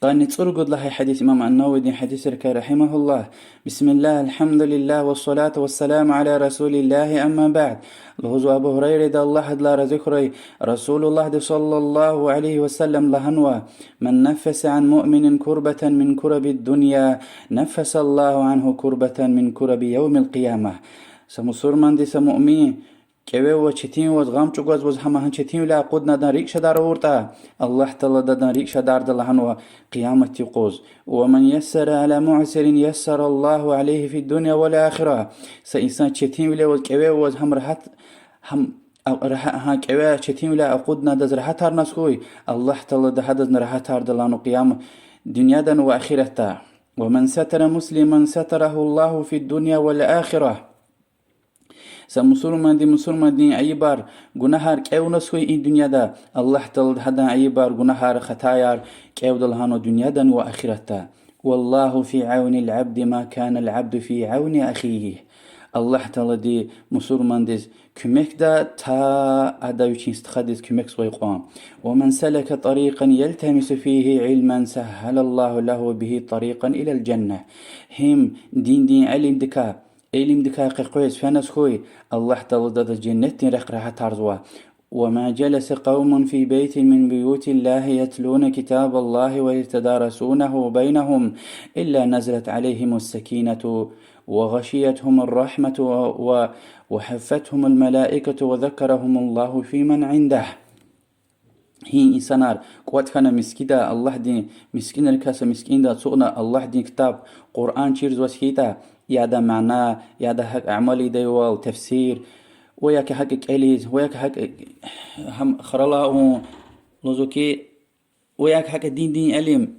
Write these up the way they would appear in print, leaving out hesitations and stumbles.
قال نتصرق الله حديث إمام النووي دين حديث رحمه الله. بسم الله الحمد لله والصلاة والسلام على رسول الله أما بعد. لهز أبو هريرة دا الله لا رزقري رسول الله صلى الله عليه وسلم لهنوا من نفس عن مؤمن كربة من كرب الدنيا نفس الله عنه كربة من كرب يوم القيامة. سمسور من دي سمؤمن كيوي وچتين وزغام چوغاز وز همه چتين لا قدنا دان ريكشا دار ورتا الله تعالى دان ريكشا دار دلهن قيامة قوز. ومن يسر على معسر يسر الله عليه في الدنيا والآخرة. سإنسان چتين ولا وز كيوي وز هم راحت هم ها كيوي چتين ولا قدنا دز راحت هر نسخوي الله تعالى ده دز راحت هر دلانو قيامة دنيا دن وآخرتا. ومن ستر مسلما ستره الله في الدنيا والآخرة. مسلمان دي أي بار گناهار كيو نسوي إن دنيا دا الله تعالى هذا أي بار گناهار خطايار كيو دلهانو دنيا دا وآخرتا. والله في عون العبد ما كان العبد في عون أخيه. الله تعالى دي مسلمان دي كمك دا تا أدا يشين استخدس كمك سوي قوام. ومن سلك طريقا يلتمس فيه علما سهل الله له به طريقا إلى الجنة. هم دين علم دكا إلم دقائق قويس فنس خوي الله تعالى ضد الجنة رق راح ترزوا. وما جلس قوم في بيت من بيوت الله يتلون كتاب الله ويتدارسونه بينهم إلا نزلت عليهم السكينة وغشيتهم الرحمة وحفتهم الملائكة وذكرهم الله في من عنده. هي إنسانار قوات كان مسكيدا الله دين مسكين الكاس مسكين دا سوقنا الله دين كتاب قرآن شيرز وسكيتا يادا معناه يادا حق أعمالي ديوال تفسير وياك حق كاليز وياك حق هم خرلا لوزوكي وياك حق دين علم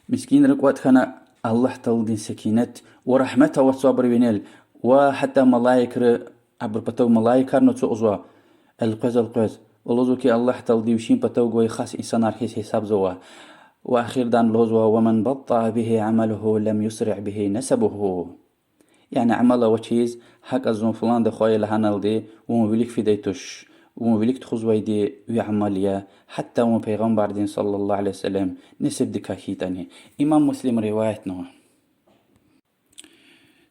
مسكين ركوات كان الله تولدين سكينة ورحمته والصبر بينال وحتى ملايكر عبر بتو ملايكر نتوزوا القز ولوزوكي الله تولدي وشين بتو جوي خاص إنسان أرخيص حساب زوا. وأخير دان لوزوا ومن بطأ به عمله لم يسرع به نسبه. يعني عمله وشيز حق أزون فلان ده خوي لهنال دي ومبليك في ديتوش ومبليك تخزوي دي وعملية حتى ومبيغمبر دين صلى الله عليه وسلم نسب دي كاكيتاني. إمام مسلم روايتنا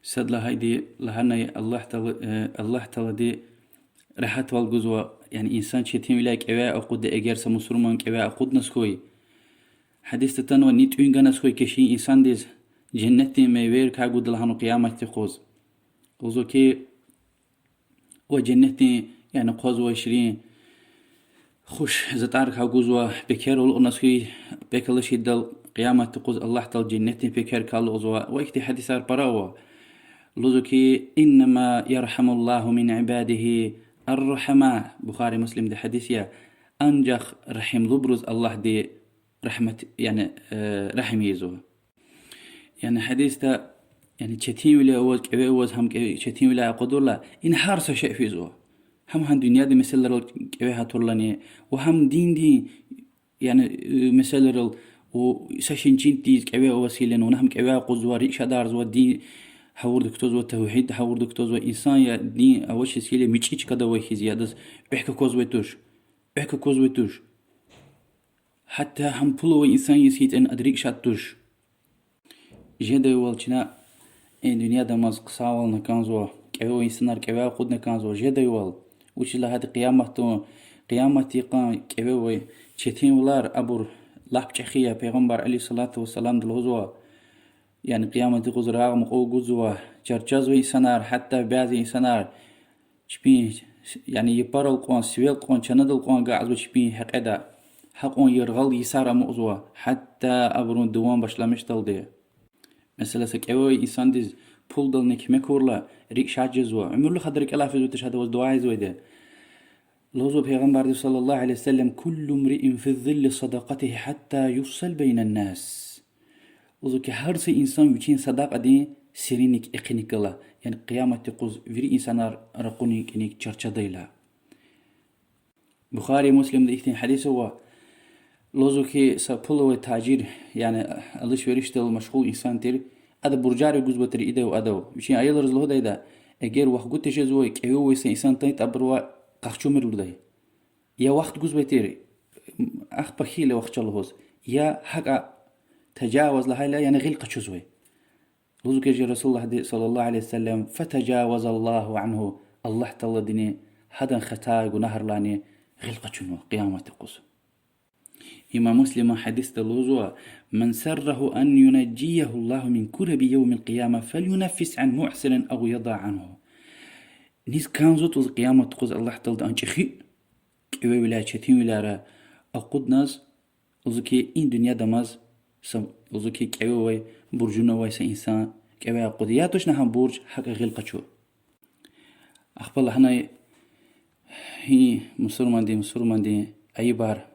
سد لهايدي لهنا الله تعالى دي راحت والجزوة. يعني إنسان شتيم ولاك إواء أقود أجر سمسرمان إواء أقود نسكوي حديث تنوى نيت وينغانا سكوي كشي إنسان ديز جنتي ميوير كاقود لهانو قيامة تقوز وزو كي وجنتي يعني قوز وعشرين خوش زتار كاقوزوا بكير والنسكوي بكالش يدل قيامة تقوز الله تعالى جنتي بكير كالوزوا وإكتي حديثار براوا لوزو كي إنما يرحم الله من عباده الرحماء. بخاري مسلم دي حديثيا أنجخ رحم لبرز الله دي رحمة يعني رحم يزو. يعني حديث تا يعني شتيم ولا أوز كبي أوز هم شتيم ولا قدر لا إن حارس شيء في زو هم الدنيا دي مثل رل كبي هاتولني وهم دي يعني مثل رل وسشين جنتي كبي وسيلين ونهم كبي قزوا ريش دار زو دي حور دكتور والتوحيد حور دكتور وإنسان يا دين أول شيء سيله ميتشيش كذا ويخي زيادة بحكي كوز ويتوش حتى هم بلو إنسان يسيت أن أدريك شاتوش جدا يوالشنا إن دنيا دماز قصاول نكانزوا كأو إنسانار كأو قد نكانزوا جدا يوال وش له هذه قيامتي قام كأو شتين ولار أبور لحب شخية پیغمبر عليه الصلاة والسلام دلوزوا يعني قيامتي قزراغ مقو جزوا جرجاز وإنسانار حتى بعض إنسانار شبيه يعني يبارل قوان سويل قوان شندل قوان قاعد وشبيه حقدا حقون يرغل يسار مؤزوا حتى أبرون دوام باشلامش دلدي. مثلا سكوي إنسان ديز بول دلنك مكورلا ريك شاجزوا عمر له خدرك الله في زوتش هذا وزدواعي زويده. لوزو پیغمبر صلى الله عليه وسلم كل امرئ في الظل صدقته حتى يفصل بين الناس. لوزو كي هر سي إنسان يجين صداقة دي سيرينك إقنك الله يعني قيامة تقوز فيري إنسان رقونيك إنك چرچا ديلا. بخاري مسلم دي حديث هو لوزو كي سابولو تاجير يعني الله شويرشتل مشغول إنسان تير هذا برجاري جزء بتري إيده وأدو وشين أيضا رزله ده أجر وقت قلت شيء زوي كيو ويس إنسان تاني تبروا قحشو مرور ده يا وقت جزء بتري أخ بخيل وقت شلهوز يا حقا تجاوز لهاي لا يعني غلقة شزوي لذلك يجي رسول الله صلى الله عليه وسلم فتجاوز الله عنه الله تلدني هذا خطاق ونهر لاني غلقة شنو قيامة القصر إمام مسلم حديث اللوزوع من سره أن ينجيه الله من كرب يوم القيامة فلينفس عن معسر أو يضع عنه نيز كانزوت القيامة تقوز الله تلد أنشخي كيوي ولا شتين ولا را أقود ناز وزكي إن دنيا دماز وزكي كيوي برجونا ويسا إنسان كيوي أقود ياتوش نهم برج حق غلقة شو أخبر هنا هي مسلمان دي أي بار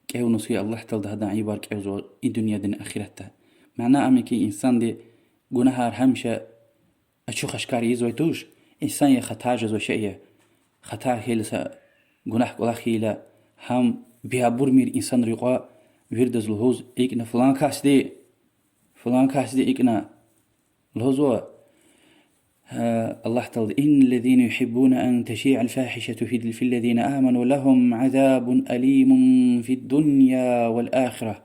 كيو نسي الله تلد هذا أي بار كيو زو إن دنيا دين آخرتها معناه أمكي إنسان دي جناهار همشة أشوخ أشكاري يزوي توش إنسان يختاج زو شيء خطا هيلسا جناح قلا خيلا هم بيها برمير إنسان رقا ويردز الهوز إكنا فلان كاس دي إكنا الهوزوا الله تعالى إن الذين يحبون أن تشيع الفاحشة في الذين آمنوا لهم عذاب أليم في الدنيا والآخرة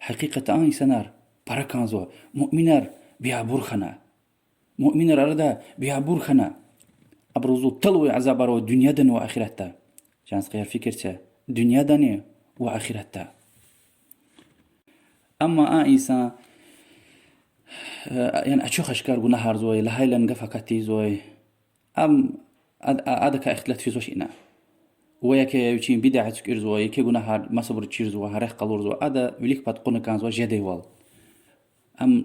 حقيقة إنسانار بركانزوا مؤمنار بيها برخنا مؤمنار أردا بيها برخنا أبرزو تلوي عذابارو دنيا دن وآخرتا جانس غير فكرته دنيا دن وآخرتا أما إنسان يعني أشوخ أشكار جناهار زوي لهايلن قفا كتي زوي أدك اختلاف في زوش إنا وياك يوشين بدعة سكير زوي كي جناهار ما صبر تشير زوي هريح قلور زوي أدا وليك بتقول كان زوي جدي وال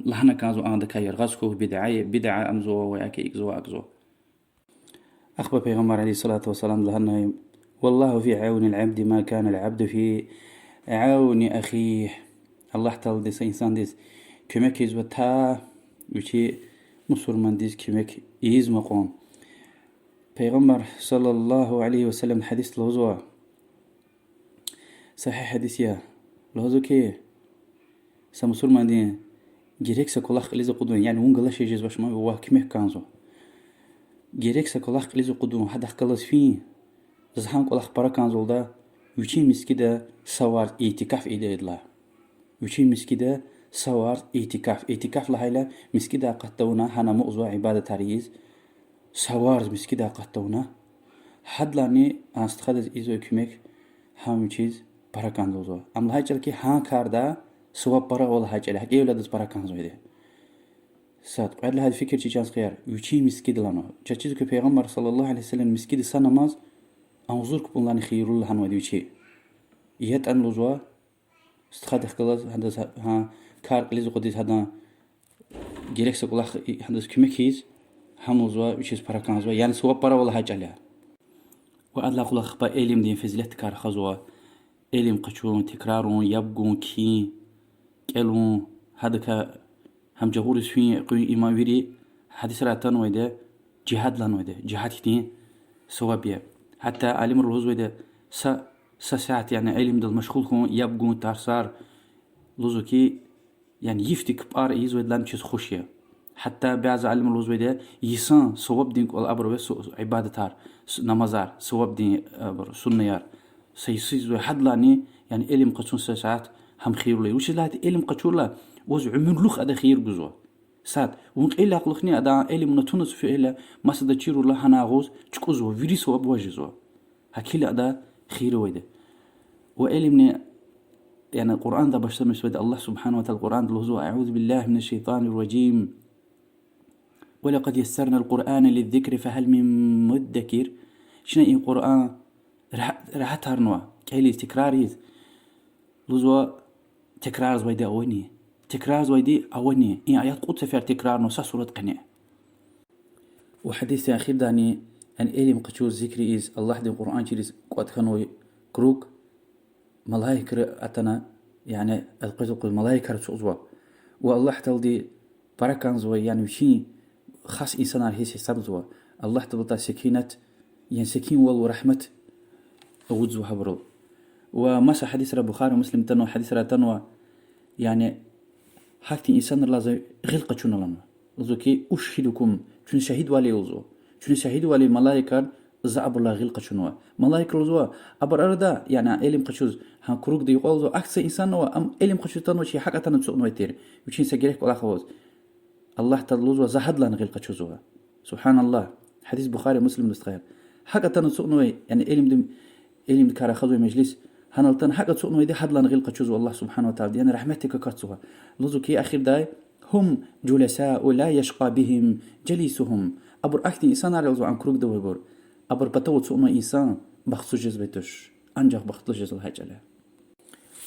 لهنا كان زوي عندك يرغزكو بدعة أم زوي وياك أكزو أخبر پیغمبر عليه الصلاة والسلام لهنا والله في عون العبد ما كان العبد في عون أخيه الله تعالى ديس إنسان ديس كمك يزوى تا وشي مسلمان ديس كمك يز مقوم پیغمبر صلى الله عليه وسلم حديث لوزوى صحيح حديث يا لوزو كي سمسلمان دين جيريك سكولاخ إليزو قدون يعني ونقلاش يجيز باش ما هو كمك كانزو جيريك سكولاخ إليزو قدون حدا خلص فيه زهان كولاخ باراكانزول دا وشي مسكيدا سوار اعتكاف إيدا يدلا وشي مسكيدا سوار اعتكاف لهايلا مسكيدا قطونا هنا مؤزوى عبادة تاريز سوار مسكيدا قطونا حد لاني استخدز إيزو كمك هم چيز باراكانزول أم لهاي چلكي ها كاردا سوا برا ولا هاي چلي حقي ولادز باراكانزول ده سات قاعد لهذا الفكر شي جانس خيار وشي مسكيد لانو چاچيزو كي پیغمبر صلى الله عليه وسلم مسكيد سنماز أنظرك بلاني خير الله هنو دي وشي يهت أن لوزوا استخدم خلاص هذا ها كار قليز قديس هذا جيركس قلاخ هذا كمكيز هم لوزوا وشيز باراكان زوا يعني سوا برا ولا حاجة عليها وأدلا قلاخ با إليم دين فزلت كار خزوا إليم قشون تكرارون يبقون كي كلون هذا ك هم جهور سوين قوي إمام ويري حديث راتان ويدا جهاد لان ويدا جهاد كتين سوا بيا حتى علم الرهوز ويدا ساعات يعني علم دل مشغول كون يبقون تارسار لوزوكي يعني يفتك بار يزود لان چيز خوشيه حتى بعض علم الرهوز ويدا يسان صواب دين والأبر عبادة تار نمازار صواب دين سنيار سيسيزو حد لاني يعني علم قصون ساعات هم خير لي وش لات علم قصور لا وز عمر لخ أدا خير جزوا سات ونق إلا قلخني أدا علم نتونس في إلا ما سد تشيرو الله هناغوز تكوزوا فيريس وابواجزوا هكيل أدا خير ويده وعلمني يعني القرآن ده بشتمس ويد الله سبحانه وتعالى القرآن ده أعوذ بالله من الشيطان الرجيم ولقد يسرنا القرآن للذكر فهل من مدكر شنو القرآن راح تهرنوا كيلي تكراريز لوزوا تكرار زويدي أوني تكرار زويدي أوني إن آيات قد سفر تكرار نص سورة قناع وحديث أخير داني أن إلم قشور ذكري إز الله دي القرآن جلس قد كانوا كروك ملايكة أتنا يعني القصد ملايكة رسوزوا والله تلدي بركان زوي يعني وشي خاص إنسان على حساب زوا الله تبطل سكينة يعني سكين ورحمة أوجزوا حبرو ومسا حديث البخاري ومسلم تنو حديث تنو يعني حكتي إنسان لازم غلقة شنو لنا لذلك أشهدكم شنو شهيد والي وزو شنو شهيد والي ملايكة za abla gil qachunwa malaikal zo abar arda yana elim qachuz han kuruk de yqol zo aksa insan wa am elim qachutan wa shi haqatan tsuqno tir yuchin sa gerek wala khawaz Allah tadluz wa zahadlan gil qachuzwa subhanallah hadith bukhari muslim nustkhayr haqatan tsuqno yani elim kara khazwa majlis هنالتن حاجة تسوق نويدي حد لنا غير قتشوز والله سبحانه وتعالى يعني رحمتك كرتها لزو كي آخر داي هم جلساء لا يشقى بهم جليسهم أبر أكتي إنسان على عن كروك دو بور أبر بتو تسوق نو إنسان بخصو جزبتش أنجح بخطل جزل هاجله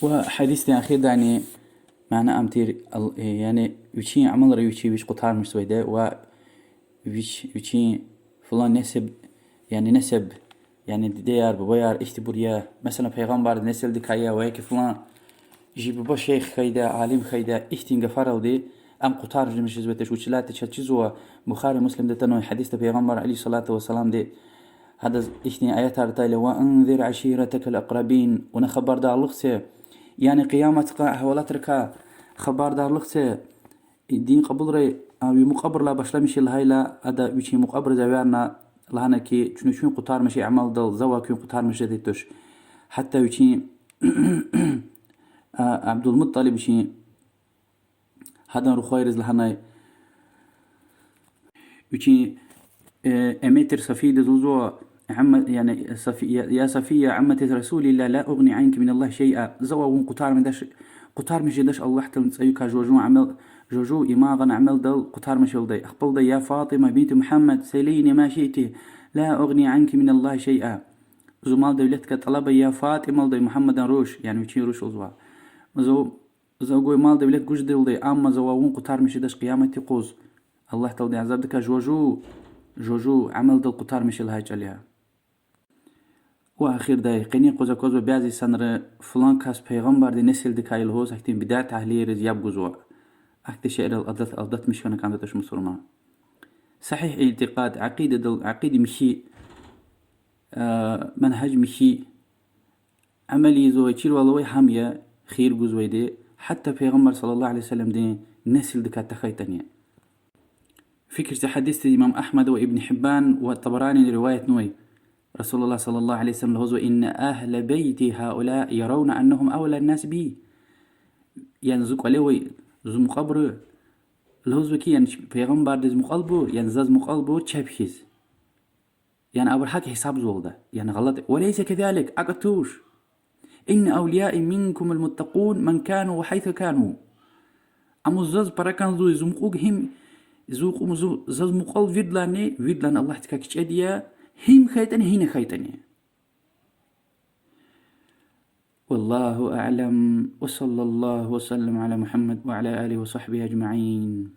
وحديث أخير دا يعني معنى أمتير يعني وشي عمل ريوشي وش قطار مش سويدا وشي فلان نسب يعني نسب يعني ديار ببيار اشتبوريا مثلا پیغمبر نسل دكايا ويك فلان جي بابا شيخ خيدا عالم خيدا اشتين غفارو دي ام قطار جمش زبتش وشلات تشزوا بخاري مسلم دتنو حديث پیغمبر عليه الصلاه والسلام دي هذا اشتين ايات ارتايل وانذر عشيرتك الاقربين ونخبر دار لغسه يعني قيامتك حوالتك خبر دار لغسه الدين قبول ري او مقبر لا بشلمش الهيلا هذا وشي مقبر زوارنا لهنا كي شنو قطار ماشي عمل ضل زوا كي قطار ماشي ديتوش حتى وشي عبد المطلب شي هذا رخيرز لهنا وشي امتر صفيد زوزو عم يعني صفية يا صفية عمة رسول الله لا اغني عنك من الله شيئا زوا قطار من داش قطار ماشي داش الله حتى نسيوكا جوجو عمل جوجو إماغن عمل دل قطار مشل دي أخبل دي يا فاطمة بنت محمد سليني ما شئتي لا أغني عنك من الله شيئا زمال دولتك طلب يا فاطمة دي محمد روش يعني وشي روش أزوا زو قوي مال دولت قوش دل دي أما زواون قطار مشي داش قيامتي قوز الله تلدي عذاب دكا جوجو عمل دل قطار مشل هاج عليها وآخر داي قيني قوزا قوزو بيازي سنر فلان كاس پیغمبر دي نسل دكايل هوز اكتين بداية تحليل زياب قوزوا أكتر شيء الأضدت مش كان تش مسلمان صحيح اعتقاد عقيدة مشي منهج مشي عملي زوي تشير والله حامية خير جزوي دي حتى پیغمبر صلى الله عليه وسلم دي نسل دكات تخيتني فكرة حديث الإمام أحمد وابن حبان والطبراني رواية نوي رسول الله صلى الله عليه وسلم هو إن أهل بيتي هؤلاء يرون أنهم أولى الناس بي ينزق عليه زم قبر لهوزبكي يعني پیغمبر دز مقلبو يعني زاز مقلبو تشابخيز يعني أول حاجة حساب زولده يعني غلط وليس كذلك أقتوش إن أولياء منكم المتقون من كانوا وحيث كانوا أما زاز براكان زو زمقوق هم زوق زاز مقلب فيدلان الله تكاكش أديا هم خيتني هنا خيتني والله أعلم وصلى الله وسلم على محمد وعلى آله وصحبه أجمعين.